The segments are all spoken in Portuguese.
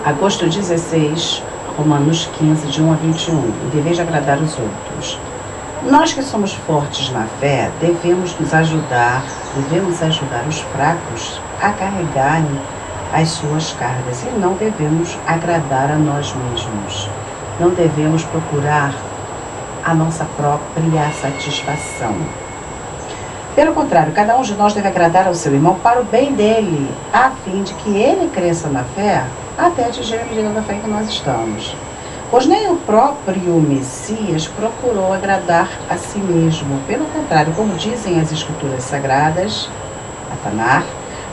Agosto 16, Romanos 15, de 1 a 21. O dever de agradar os outros. Nós que somos fortes na fé, devemos ajudar os fracos a carregarem as suas cargas e não devemos agradar a nós mesmos. Não devemos procurar a nossa própria satisfação. Pelo contrário, cada um de nós deve agradar ao seu irmão para o bem dele, a fim de que ele cresça na fé até atingir a medida da fé em que nós estamos. Pois nem o próprio Messias procurou agradar a si mesmo. Pelo contrário, como dizem as Escrituras Sagradas, Atanar,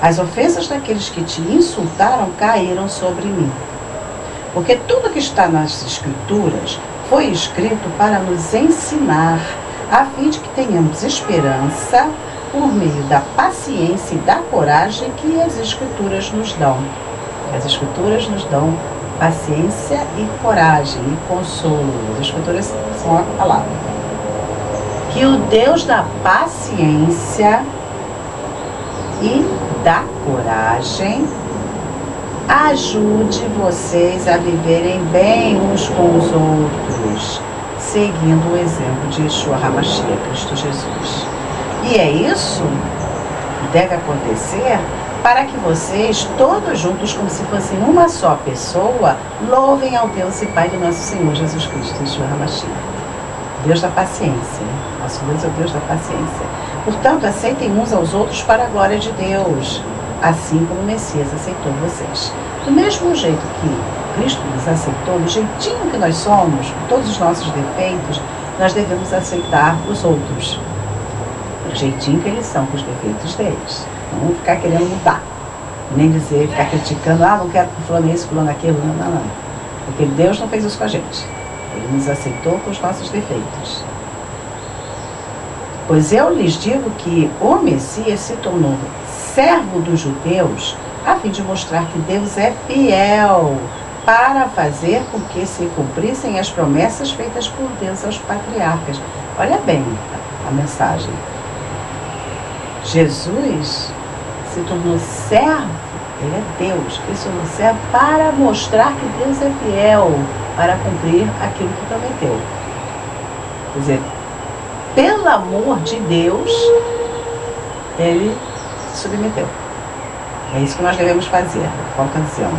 as ofensas daqueles que te insultaram caíram sobre mim. Porque tudo que está nas Escrituras foi escrito para nos ensinar, a fim de que tenhamos esperança por meio da paciência e da coragem que as Escrituras nos dão. As Escrituras nos dão paciência e coragem e consolo. As Escrituras são a palavra. Que o Deus da paciência e da coragem ajude vocês a viverem bem uns com os outros, seguindo o exemplo de Yeshua HaMashiach, Cristo Jesus. E é isso que deve acontecer para que vocês, todos juntos, como se fossem uma só pessoa, louvem ao Deus e Pai de nosso Senhor Jesus Cristo, Yeshua HaMashiach. Deus da paciência. Nosso Deus é o Deus da paciência. Portanto, aceitem uns aos outros para a glória de Deus, assim como o Messias aceitou vocês. Do mesmo jeito que Cristo nos aceitou, do jeitinho que nós somos, com todos os nossos defeitos, nós devemos aceitar os outros. Do jeitinho que eles são, com os defeitos deles. Não vamos ficar querendo mudar. Nem dizer, ficar criticando, não quero que fulano isso, fulano aquilo. Não. Porque Deus não fez isso com a gente. Ele nos aceitou com os nossos defeitos. Pois eu lhes digo que o Messias se tornou servo dos judeus a fim de mostrar que Deus é fiel para fazer com que se cumprissem as promessas feitas por Deus aos patriarcas. Olha bem a mensagem. Jesus se tornou servo, ele é Deus, ele se tornou servo para mostrar que Deus é fiel para cumprir aquilo que prometeu. Quer dizer, pelo amor de Deus, ele se submeteu. É isso que nós devemos fazer, qual ocasião.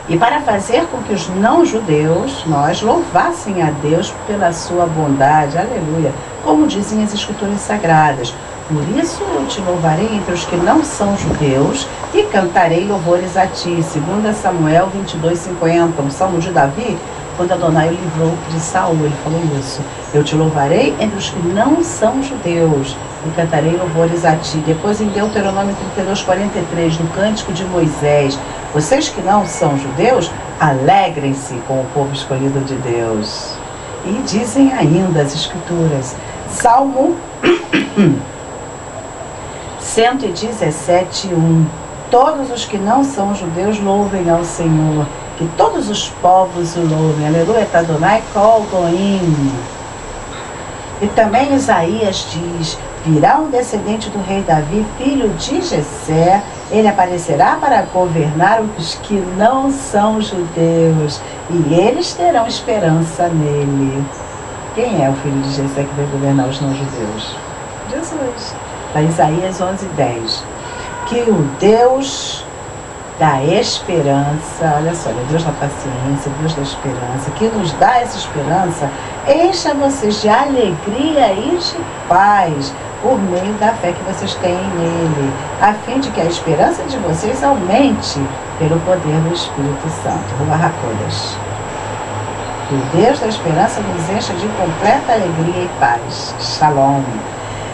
E para fazer com que os não-judeus, nós, louvassem a Deus pela sua bondade, aleluia, como dizem as Escrituras Sagradas. Por isso eu te louvarei entre os que não são judeus e cantarei louvores a ti. 2 Samuel 22:50, um salmo de Davi, quando Adonai o livrou de Saul, ele falou isso. Eu te louvarei entre os que não são judeus e cantarei louvores a ti. Depois em Deuteronômio 32:43, no Cântico de Moisés, vocês que não são judeus, alegrem-se com o povo escolhido de Deus. E dizem ainda as Escrituras, Salmo 117:1, todos os que não são judeus louvem ao Senhor, que todos os povos o louvem, aleluia, Adonai Kol Goim. E também Isaías diz, virá um descendente do rei Davi, filho de Jessé, ele aparecerá para governar os que não são judeus, e eles terão esperança nele. Quem é o filho de Jessé que vai governar os não-judeus? Jesus. Está em Isaías 11:10. Que o Deus da esperança, olha só, ele é Deus da paciência, Deus da esperança, que nos dá essa esperança, encha vocês de alegria e de paz por meio da fé que vocês têm nele, a fim de que a esperança de vocês aumente pelo poder do Espírito Santo. Ruach. Que o Deus da esperança nos encha de completa alegria e paz. Shalom.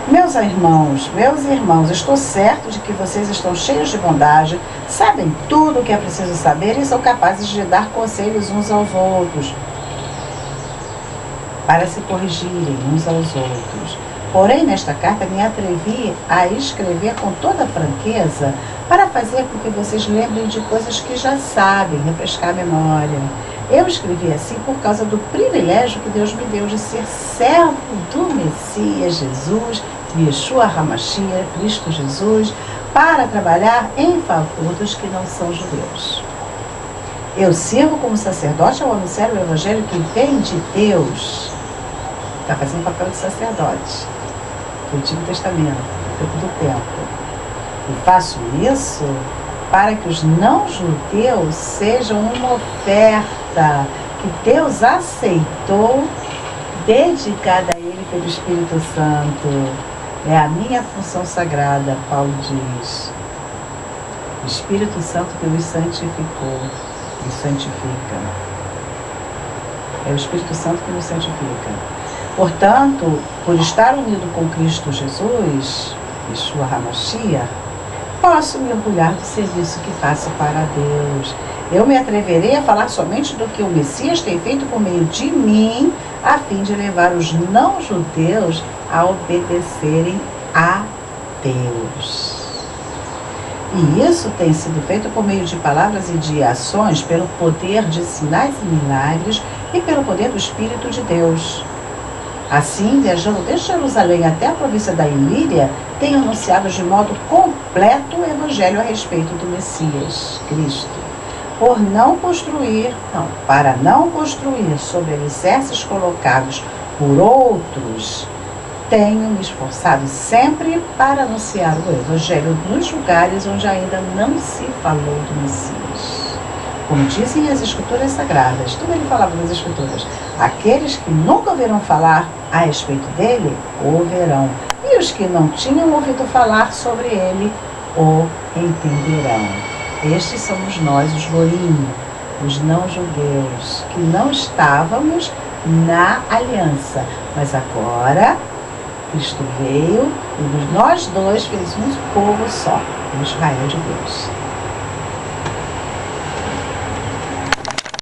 Meus irmãos, estou certo de que vocês estão cheios de bondade, sabem tudo o que é preciso saber e são capazes de dar conselhos uns aos outros, para se corrigirem uns aos outros. Porém, nesta carta me atrevi a escrever com toda franqueza para fazer com que vocês lembrem de coisas que já sabem, refrescar a memória. Eu escrevi assim por causa do privilégio que Deus me deu de ser servo do Messias Jesus, Yeshua HaMashiach, Cristo Jesus, para trabalhar em favor dos que não são judeus. Eu sirvo como sacerdote ao anunciar o evangelho que vem de Deus. Está fazendo o papel de sacerdote do Antigo Testamento, do tempo do templo. E faço isso para que os não-judeus sejam uma oferta que Deus aceitou, dedicada a Ele pelo Espírito Santo. É a minha função sagrada, Paulo diz. O Espírito Santo que os santificou e santifica. É o Espírito Santo que nos santifica. Portanto, por estar unido com Cristo Jesus, Yeshua HaMashiach, posso me orgulhar do serviço que faço para Deus. Eu me atreverei a falar somente do que o Messias tem feito por meio de mim, a fim de levar os não-judeus a obedecerem a Deus. E isso tem sido feito por meio de palavras e de ações, pelo poder de sinais e milagres e pelo poder do Espírito de Deus. Assim, viajando desde Jerusalém até a província da Ilíria, tenho anunciado de modo completo o Evangelho a respeito do Messias, Cristo. Para não construir sobre alicerces colocados por outros, tenho me esforçado sempre para anunciar o Evangelho nos lugares onde ainda não se falou do Messias. Como dizem as Escrituras Sagradas, tudo ele falava das Escrituras, aqueles que nunca ouviram falar a respeito dele, ouvirão. E os que não tinham ouvido falar sobre ele, o entenderão. Estes somos nós, os goim, os não-judeus, que não estávamos na aliança, mas agora Cristo veio e nós dois fez um povo só, o Israel de Deus.